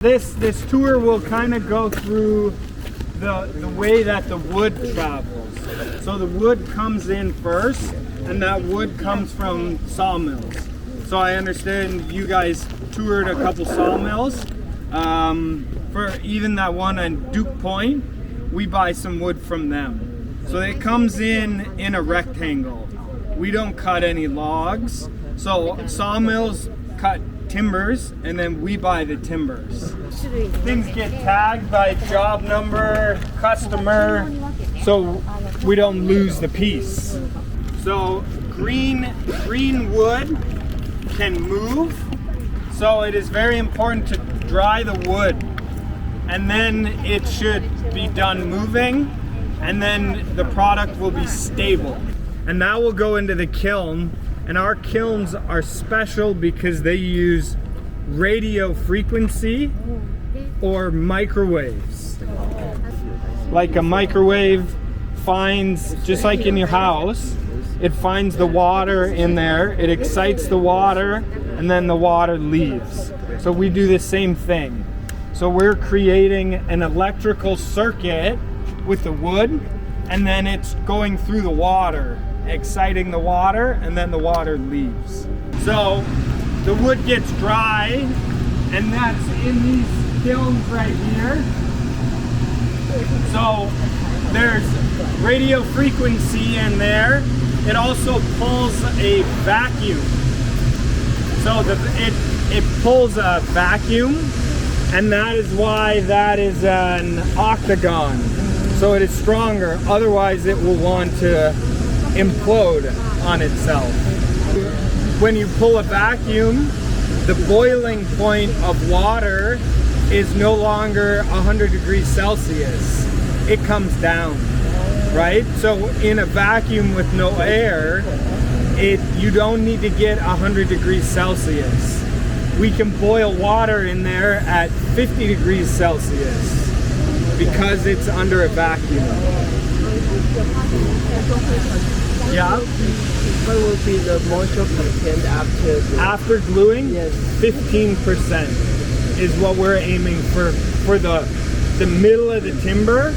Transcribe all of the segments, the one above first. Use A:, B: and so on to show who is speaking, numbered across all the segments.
A: This tour will kind of go through the way that the wood travels. So the wood comes in first, and that wood comes from sawmills. So I understand you guys toured a couple sawmills. For even that one on Duke Point, we buy some wood from them. So it comes in a rectangle. We don't cut any logs. So sawmills cut timbers, and then we buy the timbers. Things get tagged by job number, customer, so we don't lose the piece. So green wood can move, so it is very important to dry the wood, and then it should be done moving, and then the product will be stable. And that will go into the kiln. And our kilns are special because they use radio frequency or microwaves. Like a microwave finds, just like in your house, it finds the water in there, it excites the water, and then the water leaves. So we do the same thing. So we're creating an electrical circuit with the wood, and then it's going through the water, exciting the water, and then the water leaves. So the wood gets dry, and that's in these kilns right here. So there's radio frequency in there. It also pulls a vacuum. So it pulls a vacuum, and that is why that is an octagon. So it is stronger, otherwise it will want to implode on itself. When you pull a vacuum, the boiling point of water is no longer 100 degrees Celsius. It comes down, right? So in a vacuum with no air, you don't need to get 100 degrees Celsius. We can boil water in there at 50 degrees Celsius because it's under a vacuum. Yeah.
B: What will be the moisture content after
A: gluing?
B: Yes.
A: 15% is what we're aiming for the middle of the timber.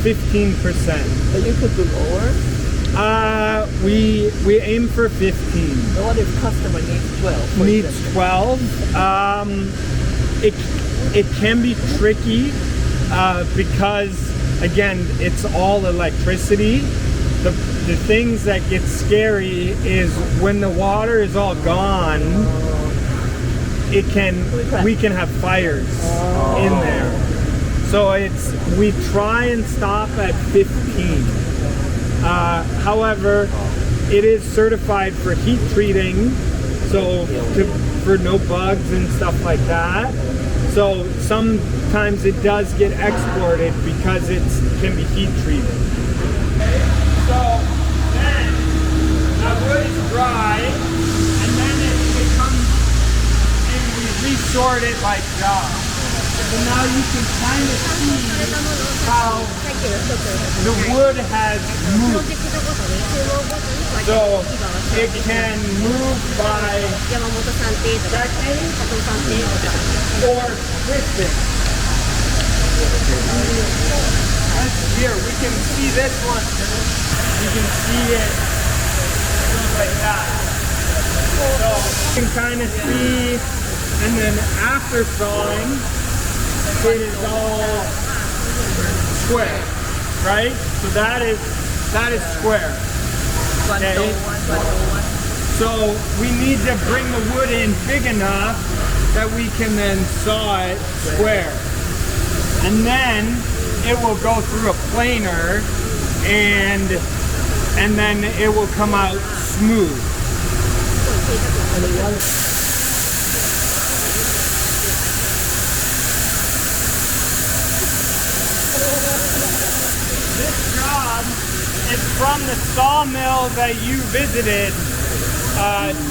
A: 15%.
B: But you could do lower?
A: We aim for 15.
B: So what if customer needs 12?
A: Needs 12. It can be tricky because again it's all electricity. The things that get scary is when the water is all gone, we can have fires in there. So we try and stop at 15. However, it is certified for heat treating, so for no bugs and stuff like that. So sometimes it does get exported because it can be heat treated. So then the wood is dry, and then it comes and we resort it by job. So now you can kind of see how the wood has moved. So it can move by sectioning or twisting. Here, we can see this one. You can see it just like that. So you can kind of see, and then after sawing, it is all square, right? So that is square. Okay? So we need to bring the wood in big enough that we can then saw it square. And then it will go through a planer, and then it will come out smooth. This job is from the sawmill that you visited,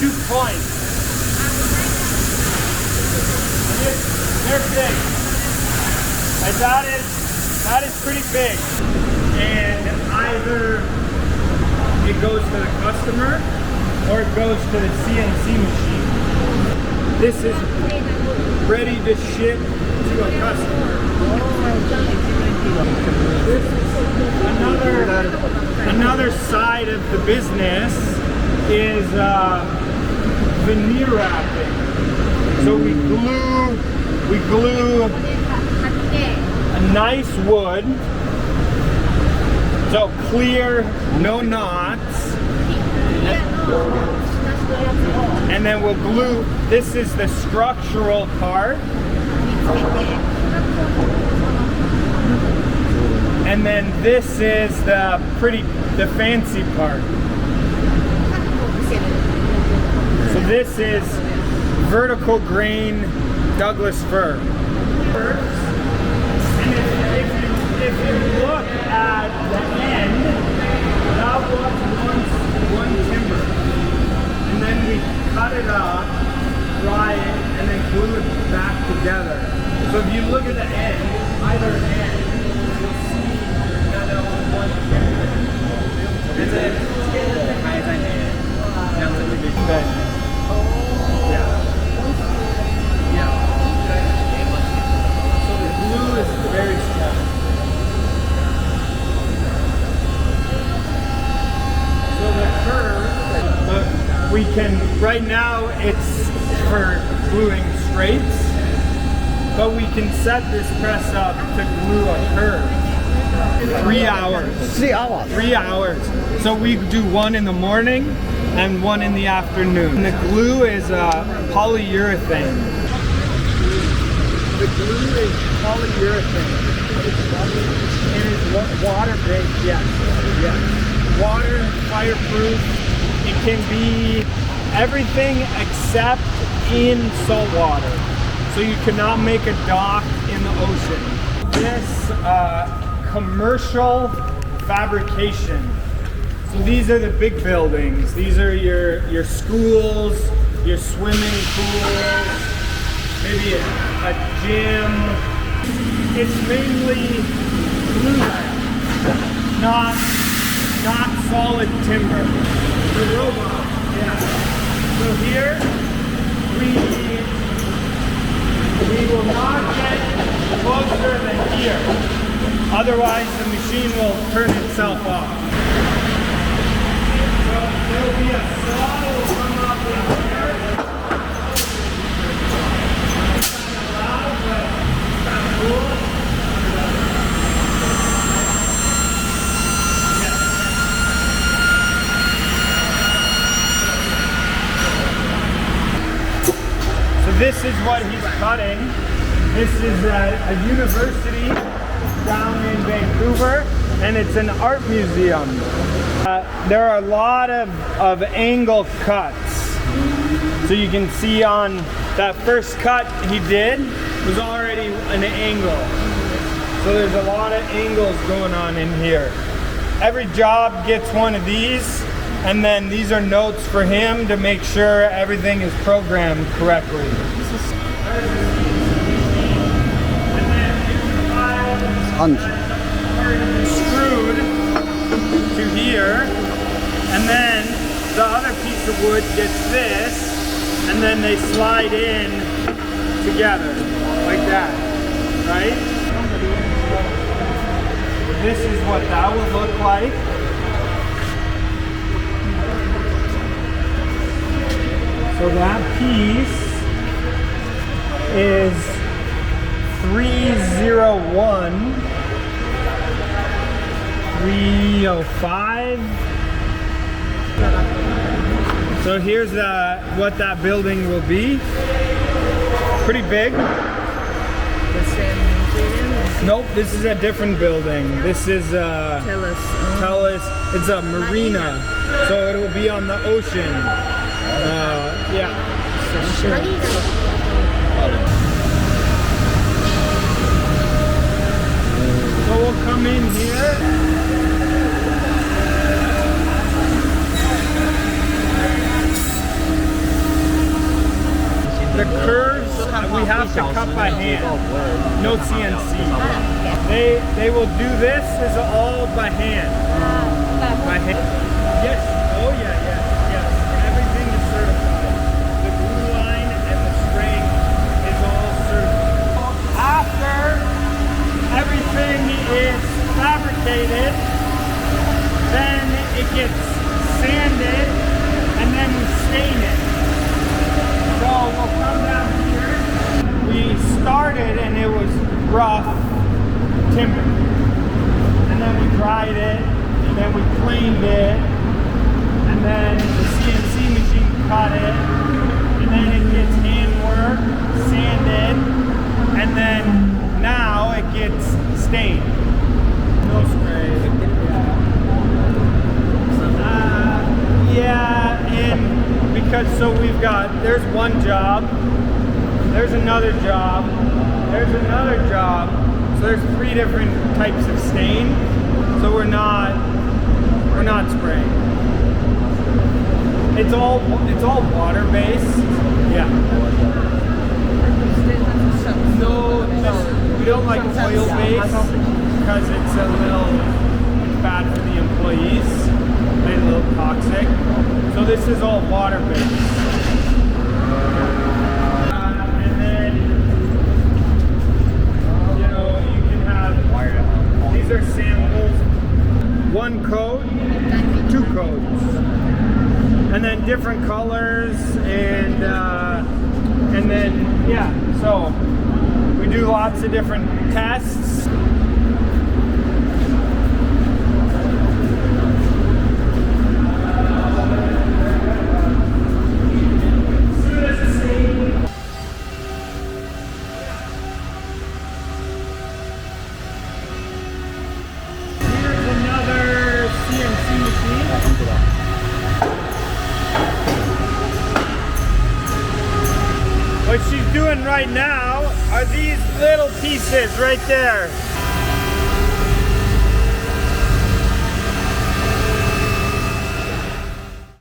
A: Duke Point. They're big. And that is pretty big. And either it goes to the customer or it goes to the CNC machine. This is ready to ship to a customer. Another side of the business is veneer wrapping. So we glue a nice wood, so clear, no knots, and then we'll glue. This is the structural part, and then this is the fancy part. So this is vertical grain Douglas fir. And if you look at the end, that was once one timber. And then we cut it up, dry it, and then glue it back together. So if you look at the end, either end, you'll see that was one timber. And then so the glue is very strong. So the curve, we can, right now it's for gluing straights, but we can set this press up to glue a curve. 3 hours.
C: 3 hours.
A: 3 hours. So we do one in the morning and one in the afternoon. And the glue is polyurethane. The glue is polyurethane. It is water-based, yes. Water, fireproof. It can be everything except in salt water. So you cannot make a dock in the ocean. This commercial fabrication. So these are the big buildings. These are your schools, your swimming pools, maybe a gym. It's mainly glue, not solid timber. The robot, yeah. So here we will not get closer than here. Otherwise the machine will turn itself off. So there will be a saw that will come up in here. It's kind of loud, but it's kind of cool. So this is what he's cutting. This is a university down in Vancouver, and it's an art museum. There are a lot of angle cuts. So you can see on that first cut he did was already an angle. So there's a lot of angles going on in here. Every job gets one of these, and then these are notes for him to make sure everything is programmed correctly. Screwed to here, and then the other piece of wood gets this, and then they slide in together like that, right? This is what that would look like. So that piece is 301, 305. So here's what that building will be. Pretty big. Nope, this is a different building. This is Telus. It's a marina, so it will be on the ocean. Yeah. So we'll come in here. The curves we have to cut by hand, no CNC. They will do this is all by hand. By hand. Yes. Oh yeah. Yes. Everything is certified. The glue line and the string is all certified. fabricated, then it gets sanded, and then we stain it. So we'll come down here. We started and it was rough timber, and then we dried it, and then we planed it, and then the CNC machine cut it, and then it gets handwork, sanded, and then now it gets stained. No spray. Yeah, and because so we've got, there's one job, there's another job, there's another job, so there's 3 different types of stain, so we're not spraying. It's all water based. Yeah. No, we don't like oil based because it's a little bad for the employees. It's a little toxic. So this is all water based. And then you can have, these are samples. 1 coat, 2 coats, and then different colors, and then yeah. So we do lots of different tests. What she's doing right now are these little pieces right there.